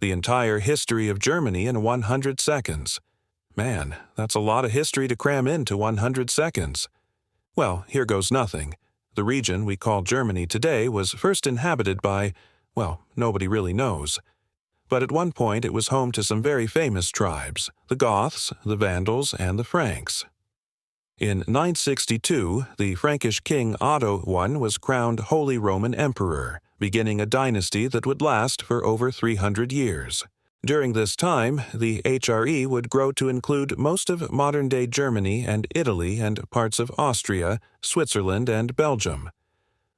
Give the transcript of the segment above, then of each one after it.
The entire history of Germany in 100 seconds. Man, that's a lot of history to cram into 100 seconds. Well, here goes nothing. The region we call Germany today was first inhabited by, well, nobody really knows. But at one point it was home to some very famous tribes, the Goths, the Vandals, and the Franks. In 962, the Frankish king Otto I was crowned Holy Roman Emperor, beginning a dynasty that would last for over 300 years. During this time, the HRE would grow to include most of modern-day Germany and Italy and parts of Austria, Switzerland, and Belgium.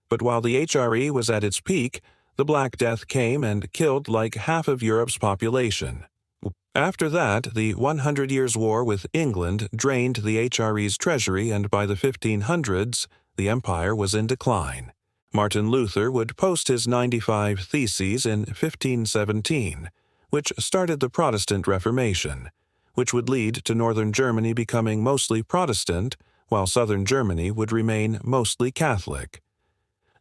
But while the HRE was at its peak, the Black Death came and killed like half of Europe's population. After that, the 100 Years' War with England drained the HRE's treasury, and by the 1500s, the empire was in decline. Martin Luther would post his 95 Theses in 1517, which started the Protestant Reformation, which would lead to northern Germany becoming mostly Protestant, while southern Germany would remain mostly Catholic.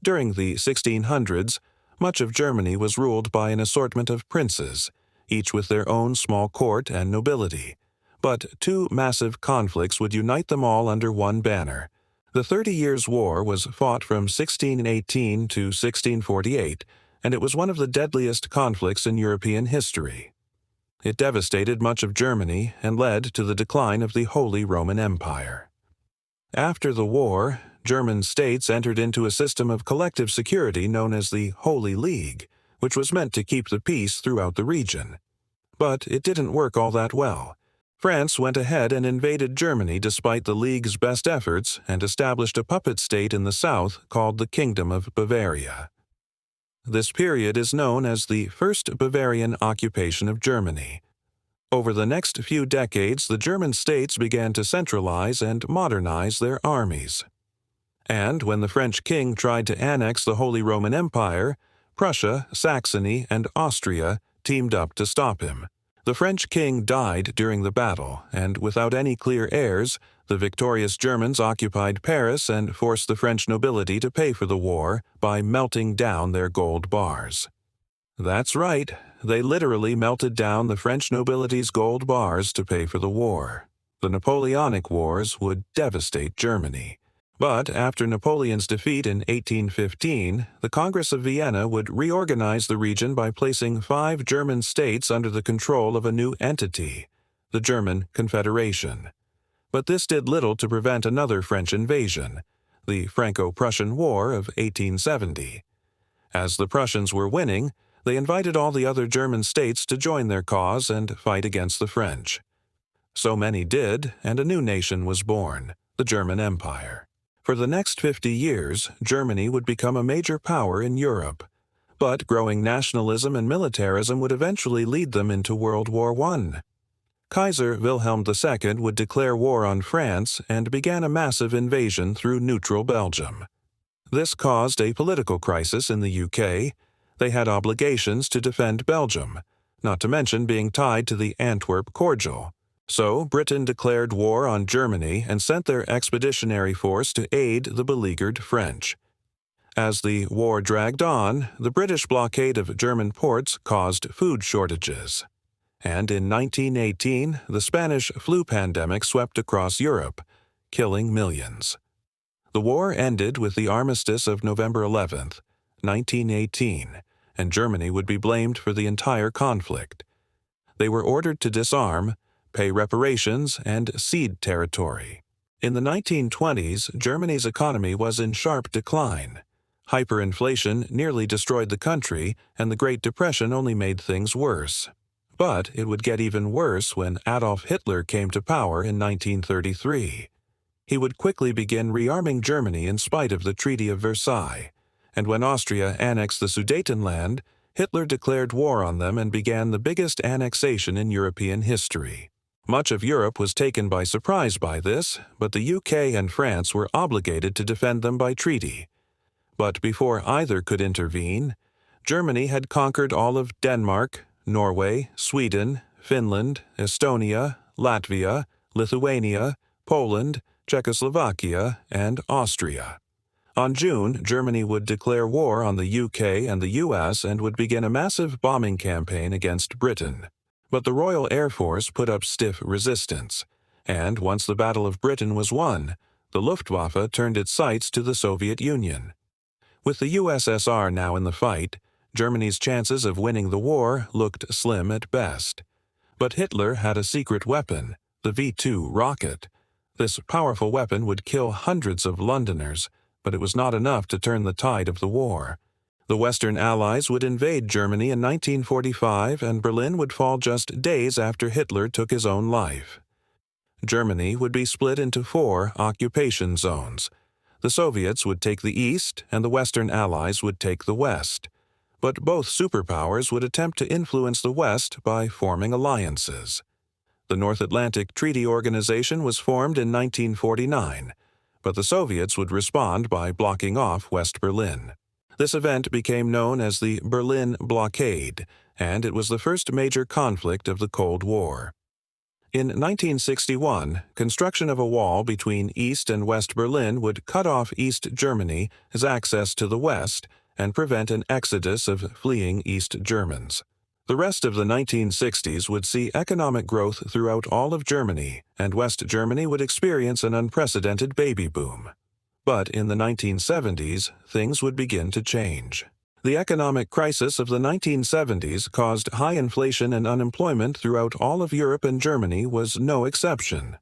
During the 1600s, much of Germany was ruled by an assortment of princes, each with their own small court and nobility. But two massive conflicts would unite them all under one banner. The 30 Years' War was fought from 1618 to 1648, and it was one of the deadliest conflicts in European history. It devastated much of Germany and led to the decline of the Holy Roman Empire. After the war, German states entered into a system of collective security known as the Holy League, which was meant to keep the peace throughout the region. But it didn't work all that well. France went ahead and invaded Germany despite the League's best efforts and established a puppet state in the south called the Kingdom of Bavaria. This period is known as the First Bavarian Occupation of Germany. Over the next few decades, the German states began to centralize and modernize their armies. And when the French king tried to annex the Holy Roman Empire, Prussia, Saxony, and Austria teamed up to stop him. The French king died during the battle, and without any clear heirs, the victorious Germans occupied Paris and forced the French nobility to pay for the war by melting down their gold bars. That's right, they literally melted down the French nobility's gold bars to pay for the war. The Napoleonic Wars would devastate Germany. But after Napoleon's defeat in 1815, the Congress of Vienna would reorganize the region by placing 5 German states under the control of a new entity, the German Confederation. But this did little to prevent another French invasion, the Franco-Prussian War of 1870. As the Prussians were winning, they invited all the other German states to join their cause and fight against the French. So many did, and a new nation was born, the German Empire. For the next 50 years, Germany would become a major power in Europe. But growing nationalism and militarism would eventually lead them into World War I. Kaiser Wilhelm II would declare war on France and began a massive invasion through neutral Belgium. This caused a political crisis in the UK. They had obligations to defend Belgium, not to mention being tied to the Antwerp Cordial. So Britain declared war on Germany and sent their expeditionary force to aid the beleaguered French. As the war dragged on, the British blockade of German ports caused food shortages. And in 1918, the Spanish flu pandemic swept across Europe, killing millions. The war ended with the armistice of November 11, 1918, and Germany would be blamed for the entire conflict. They were ordered to disarm, pay reparations, and cede territory. In the 1920s, Germany's economy was in sharp decline. Hyperinflation nearly destroyed the country, and the Great Depression only made things worse. But it would get even worse when Adolf Hitler came to power in 1933. He would quickly begin rearming Germany in spite of the Treaty of Versailles, and when Austria annexed the Sudetenland, Hitler declared war on them and began the biggest annexation in European history. Much of Europe was taken by surprise by this, but the UK and France were obligated to defend them by treaty. But before either could intervene, Germany had conquered all of Denmark, Norway, Sweden, Finland, Estonia, Latvia, Lithuania, Poland, Czechoslovakia, and Austria. On June, Germany would declare war on the UK and the US and would begin a massive bombing campaign against Britain. But the Royal Air Force put up stiff resistance, and once the Battle of Britain was won, the Luftwaffe turned its sights to the Soviet Union. With the USSR now in the fight, Germany's chances of winning the war looked slim at best. But Hitler had a secret weapon, the V-2 rocket. This powerful weapon would kill hundreds of Londoners, but it was not enough to turn the tide of the war. The Western Allies would invade Germany in 1945, and Berlin would fall just days after Hitler took his own life. Germany would be split into 4 occupation zones. The Soviets would take the East, and the Western Allies would take the West. But both superpowers would attempt to influence the West by forming alliances. The North Atlantic Treaty Organization was formed in 1949, but the Soviets would respond by blocking off West Berlin. This event became known as the Berlin Blockade, and it was the first major conflict of the Cold War. In 1961, construction of a wall between East and West Berlin would cut off East Germany's access to the West and prevent an exodus of fleeing East Germans. The rest of the 1960s would see economic growth throughout all of Germany, and West Germany would experience an unprecedented baby boom. But in the 1970s, things would begin to change. The economic crisis of the 1970s caused high inflation and unemployment throughout all of Europe, and Germany was no exception.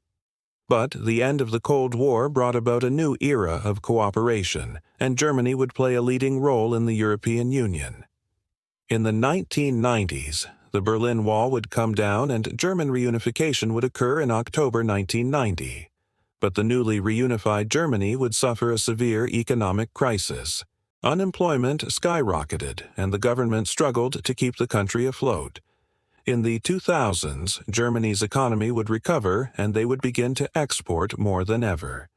But the end of the Cold War brought about a new era of cooperation, and Germany would play a leading role in the European Union. In the 1990s, the Berlin Wall would come down and German reunification would occur in October 1990. But the newly reunified Germany would suffer a severe economic crisis. Unemployment skyrocketed, and the government struggled to keep the country afloat. In the 2000s, Germany's economy would recover, and they would begin to export more than ever.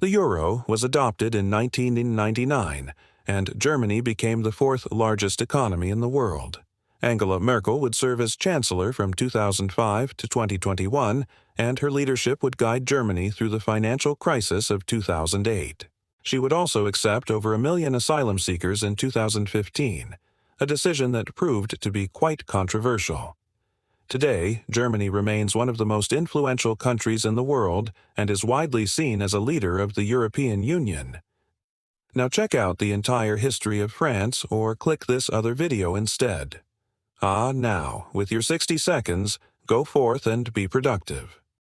The euro was adopted in 1999, and Germany became the 4th largest economy in the world. Angela Merkel would serve as chancellor from 2005 to 2021, and her leadership would guide Germany through the financial crisis of 2008. She would also accept over 1 million asylum seekers in 2015, a decision that proved to be quite controversial. Today, Germany remains one of the most influential countries in the world and is widely seen as a leader of the European Union. Now check out the entire history of France or click this other video instead. Now, with your 60 seconds, go forth and be productive.